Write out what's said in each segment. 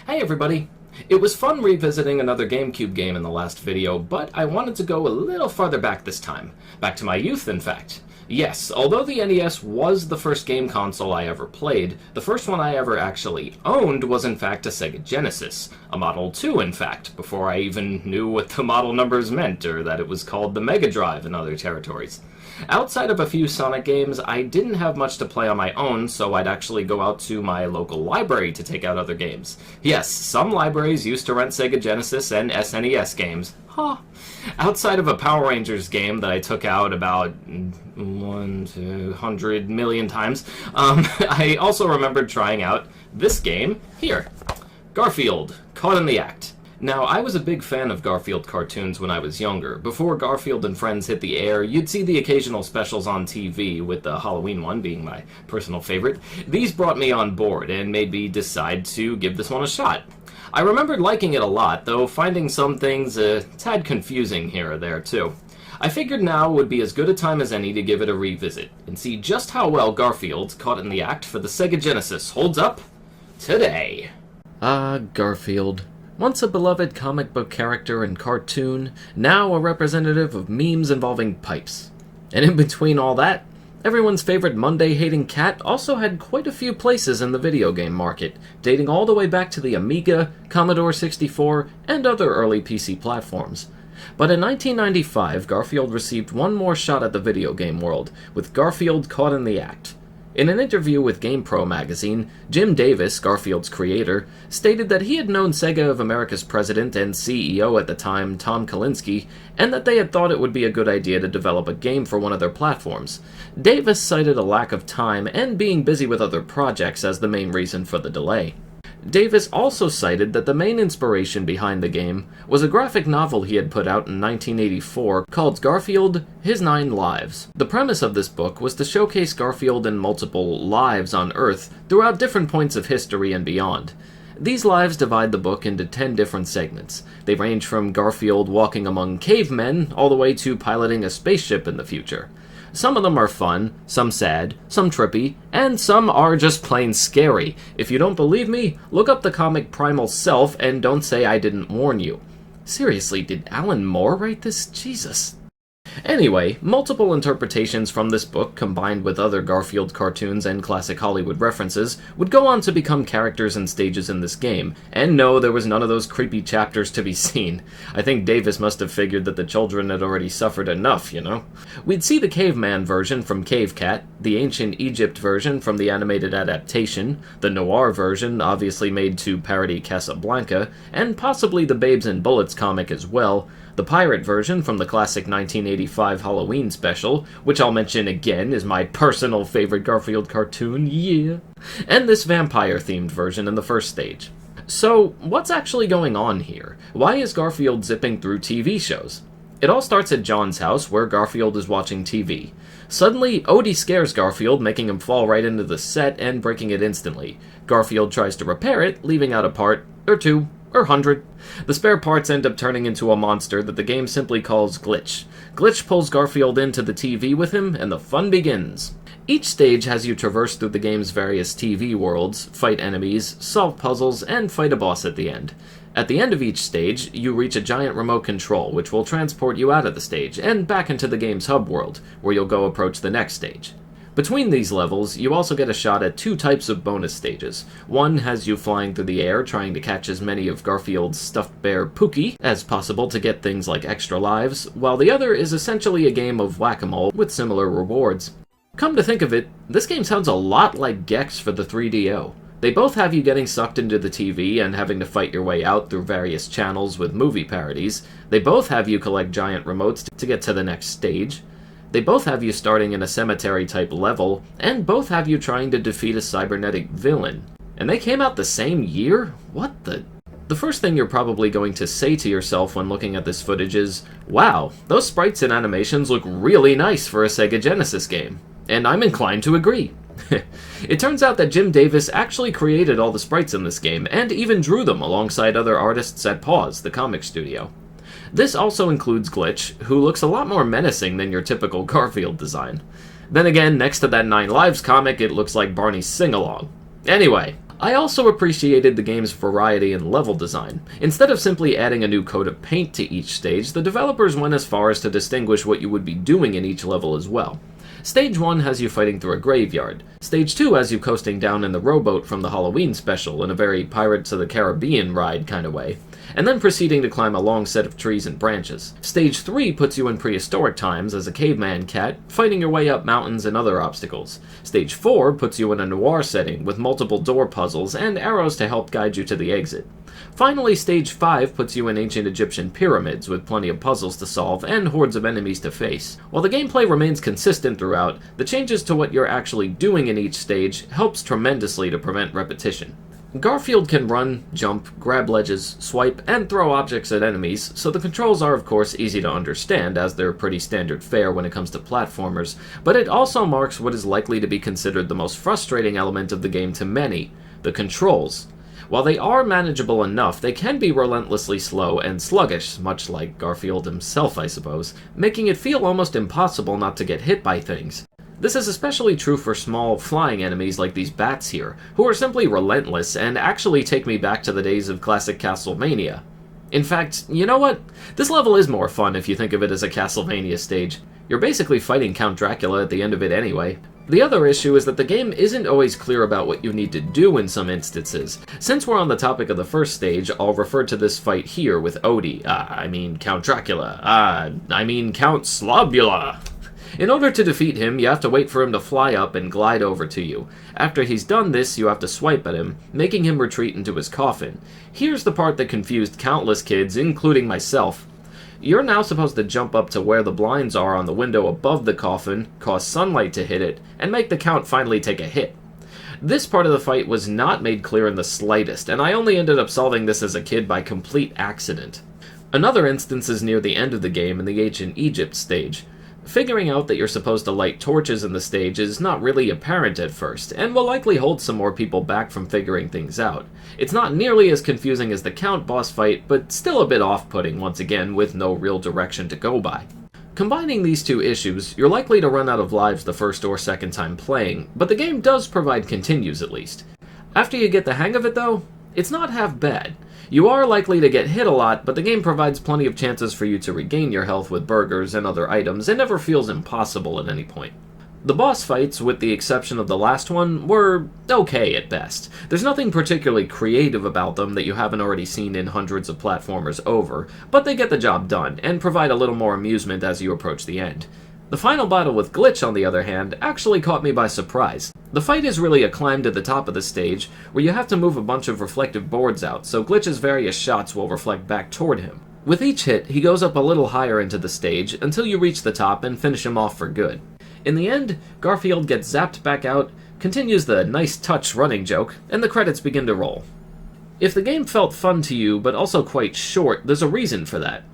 Hey everybody! It was fun revisiting another GameCube game in the last video, but I wanted to go a little farther back this time. Back to my youth, in fact. Yes, although the NES was the first game console I ever played, the first one I ever actually owned was in fact a Sega Genesis. A Model 2, in fact, before I even knew what the model numbers meant, or that it was called the Mega Drive in other territories. Outside of a few Sonic games, I didn't have much to play on my own, so I'd actually go out to my local library to take out other games. Yes, some libraries used to rent Sega Genesis and SNES games. Huh. Outside of a Power Rangers game that I took out about 100 million times, I also remembered trying out this game here. Garfield, Caught in the Act. Now, I was a big fan of Garfield cartoons when I was younger. Before Garfield and Friends hit the air, you'd see the occasional specials on TV, with the Halloween one being my personal favorite. These brought me on board and made me decide to give this one a shot. I remembered liking it a lot, though finding some things a tad confusing here or there, too. I figured now would be as good a time as any to give it a revisit, and see just how well Garfield, Caught in the Act for the Sega Genesis holds up today. Garfield. Once a beloved comic book character and cartoon, now a representative of memes involving pipes. And in between all that, everyone's favorite Monday-hating cat also had quite a few places in the video game market, dating all the way back to the Amiga, Commodore 64, and other early PC platforms. But in 1995, Garfield received one more shot at the video game world, with Garfield Caught in the Act. In an interview with GamePro magazine, Jim Davis, Garfield's creator, stated that he had known Sega of America's president and CEO at the time, Tom Kalinske, and that they had thought it would be a good idea to develop a game for one of their platforms. Davis cited a lack of time and being busy with other projects as the main reason for the delay. Davis also cited that the main inspiration behind the game was a graphic novel he had put out in 1984 called Garfield, His 9 Lives. The premise of this book was to showcase Garfield in multiple lives on Earth throughout different points of history and beyond. These lives divide the book into 10 different segments. They range from Garfield walking among cavemen all the way to piloting a spaceship in the future. Some of them are fun, some sad, some trippy, and some are just plain scary. If you don't believe me, look up the comic Primal Self and don't say I didn't warn you. Seriously, did Alan Moore write this? Jesus. Anyway, multiple interpretations from this book, combined with other Garfield cartoons and classic Hollywood references, would go on to become characters and stages in this game, and no, there was none of those creepy chapters to be seen. I think Davis must have figured that the children had already suffered enough, you know? We'd see the caveman version from Cave Cat, the ancient Egypt version from the animated adaptation, the noir version obviously made to parody Casablanca, and possibly the Babes in Bullets comic as well, the pirate version from the classic 1985 Halloween special, which I'll mention again is my personal favorite Garfield cartoon, yeah, and this vampire-themed version in the first stage. So, what's actually going on here? Why is Garfield zipping through TV shows? It all starts at John's house, where Garfield is watching TV. Suddenly, Odie scares Garfield, making him fall right into the set and breaking it instantly. Garfield tries to repair it, leaving out a part, or two, or 100. The spare parts end up turning into a monster that the game simply calls Glitch. Glitch pulls Garfield into the TV with him, and the fun begins. Each stage has you traverse through the game's various TV worlds, fight enemies, solve puzzles, and fight a boss at the end. At the end of each stage, you reach a giant remote control, which will transport you out of the stage, and back into the game's hub world, where you'll go approach the next stage. Between these levels, you also get a shot at two types of bonus stages. One has you flying through the air, trying to catch as many of Garfield's stuffed bear Pookie as possible to get things like extra lives, while the other is essentially a game of whack-a-mole with similar rewards. Come to think of it, this game sounds a lot like Gex for the 3DO. They both have you getting sucked into the TV and having to fight your way out through various channels with movie parodies. They both have you collect giant remotes to get to the next stage. They both have you starting in a cemetery-type level, and both have you trying to defeat a cybernetic villain. And they came out the same year? What the... The first thing you're probably going to say to yourself when looking at this footage is, wow, those sprites and animations look really nice for a Sega Genesis game. And I'm inclined to agree. It turns out that Jim Davis actually created all the sprites in this game, and even drew them alongside other artists at Paws, the comic studio. This also includes Glitch, who looks a lot more menacing than your typical Garfield design. Then again, next to that 9 Lives comic, it looks like Barney's Sing-Along. Anyway, I also appreciated the game's variety in level design. Instead of simply adding a new coat of paint to each stage, the developers went as far as to distinguish what you would be doing in each level as well. Stage 1 has you fighting through a graveyard. Stage 2 has you coasting down in the rowboat from the Halloween special in a very Pirates of the Caribbean ride kind of way, and then proceeding to climb a long set of trees and branches. Stage 3 puts you in prehistoric times as a caveman cat, fighting your way up mountains and other obstacles. Stage 4 puts you in a noir setting with multiple door puzzles and arrows to help guide you to the exit. Finally, Stage 5 puts you in ancient Egyptian pyramids with plenty of puzzles to solve and hordes of enemies to face. While the gameplay remains consistent throughout, the changes to what you're actually doing in each stage helps tremendously to prevent repetition. Garfield can run, jump, grab ledges, swipe, and throw objects at enemies, so the controls are of course easy to understand as they're pretty standard fare when it comes to platformers, but it also marks what is likely to be considered the most frustrating element of the game to many, the controls. While they are manageable enough, they can be relentlessly slow and sluggish, much like Garfield himself I suppose, making it feel almost impossible not to get hit by things. This is especially true for small, flying enemies like these bats here, who are simply relentless and actually take me back to the days of classic Castlevania. In fact, you know what? This level is more fun if you think of it as a Castlevania stage. You're basically fighting Count Dracula at the end of it anyway. The other issue is that the game isn't always clear about what you need to do in some instances. Since we're on the topic of the first stage, I'll refer to this fight here with Count Dracula. Count Slobula. In order to defeat him, you have to wait for him to fly up and glide over to you. After he's done this, you have to swipe at him, making him retreat into his coffin. Here's the part that confused countless kids, including myself. You're now supposed to jump up to where the blinds are on the window above the coffin, cause sunlight to hit it, and make the Count finally take a hit. This part of the fight was not made clear in the slightest, and I only ended up solving this as a kid by complete accident. Another instance is near the end of the game in the ancient Egypt stage. Figuring out that you're supposed to light torches in the stage is not really apparent at first, and will likely hold some more people back from figuring things out. It's not nearly as confusing as the Count boss fight, but still a bit off-putting once again, with no real direction to go by. Combining these two issues, you're likely to run out of lives the first or second time playing, but the game does provide continues at least. After you get the hang of it though, it's not half bad. You are likely to get hit a lot, but the game provides plenty of chances for you to regain your health with burgers and other items, and never feels impossible at any point. The boss fights, with the exception of the last one, were okay at best. There's nothing particularly creative about them that you haven't already seen in hundreds of platformers over, but they get the job done, and provide a little more amusement as you approach the end. The final battle with Glitch, on the other hand, actually caught me by surprise. The fight is really a climb to the top of the stage, where you have to move a bunch of reflective boards out, so Glitch's various shots will reflect back toward him. With each hit, he goes up a little higher into the stage, until you reach the top and finish him off for good. In the end, Garfield gets zapped back out, continues the nice touch running joke, and the credits begin to roll. If the game felt fun to you, but also quite short, there's a reason for that.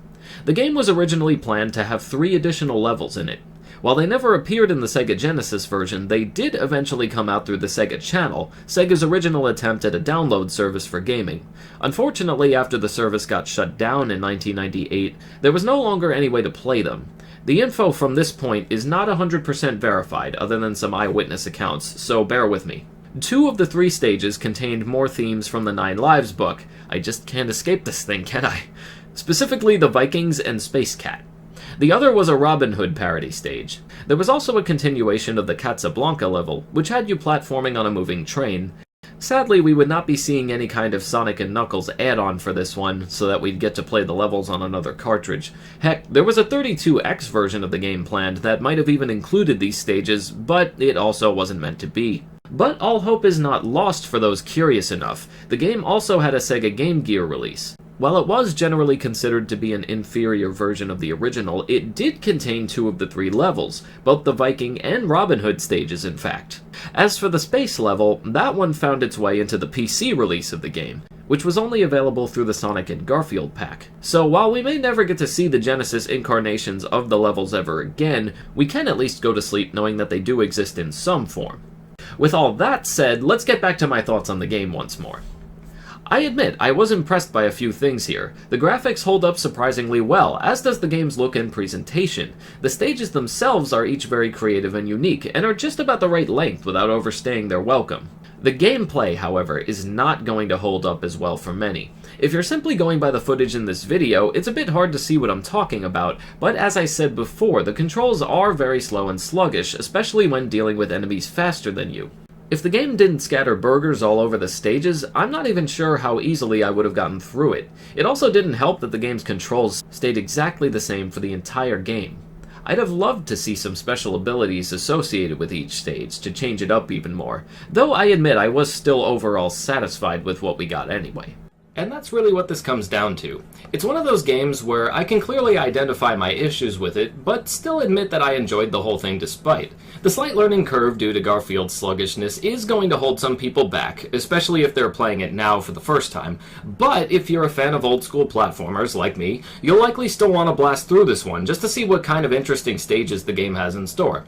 The game was originally planned to have 3 additional levels in it. While they never appeared in the Sega Genesis version, they did eventually come out through the Sega Channel, Sega's original attempt at a download service for gaming. Unfortunately, after the service got shut down in 1998, there was no longer any way to play them. The info from this point is not 100% verified, other than some eyewitness accounts, so bear with me. 2 of the 3 stages contained more themes from the 9 Lives book. I just can't escape this thing, can I? Specifically the Vikings and Space Cat. The other was a Robin Hood parody stage. There was also a continuation of the Casablanca level, which had you platforming on a moving train. Sadly, we would not be seeing any kind of Sonic & Knuckles add-on for this one, so that we'd get to play the levels on another cartridge. Heck, there was a 32X version of the game planned that might have even included these stages, but it also wasn't meant to be. But all hope is not lost for those curious enough. The game also had a Sega Game Gear release. While it was generally considered to be an inferior version of the original, it did contain 2 of the 3 levels, both the Viking and Robin Hood stages in fact. As for the space level, that one found its way into the PC release of the game, which was only available through the Sonic and Garfield pack. So while we may never get to see the Genesis incarnations of the levels ever again, we can at least go to sleep knowing that they do exist in some form. With all that said, let's get back to my thoughts on the game once more. I admit, I was impressed by a few things here. The graphics hold up surprisingly well, as does the game's look and presentation. The stages themselves are each very creative and unique, and are just about the right length without overstaying their welcome. The gameplay, however, is not going to hold up as well for many. If you're simply going by the footage in this video, it's a bit hard to see what I'm talking about, but as I said before, the controls are very slow and sluggish, especially when dealing with enemies faster than you. If the game didn't scatter burgers all over the stages, I'm not even sure how easily I would have gotten through it. It also didn't help that the game's controls stayed exactly the same for the entire game. I'd have loved to see some special abilities associated with each stage to change it up even more, though I admit I was still overall satisfied with what we got anyway. And that's really what this comes down to. It's one of those games where I can clearly identify my issues with it, but still admit that I enjoyed the whole thing despite. The slight learning curve due to Garfield's sluggishness is going to hold some people back, especially if they're playing it now for the first time, but if you're a fan of old school platformers like me, you'll likely still want to blast through this one just to see what kind of interesting stages the game has in store.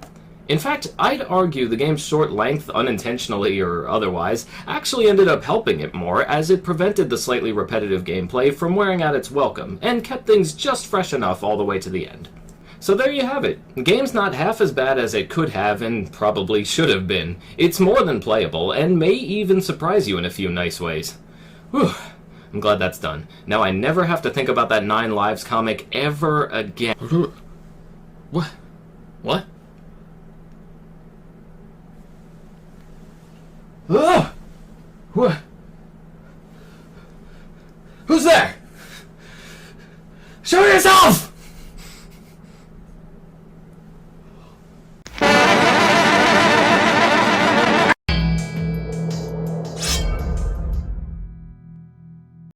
In fact, I'd argue the game's short length, unintentionally or otherwise, actually ended up helping it more, as it prevented the slightly repetitive gameplay from wearing out its welcome, and kept things just fresh enough all the way to the end. So there you have it. The game's not half as bad as it could have and probably should have been. It's more than playable, and may even surprise you in a few nice ways. Whew. I'm glad that's done. Now I never have to think about that 9 Lives comic ever again. What? What?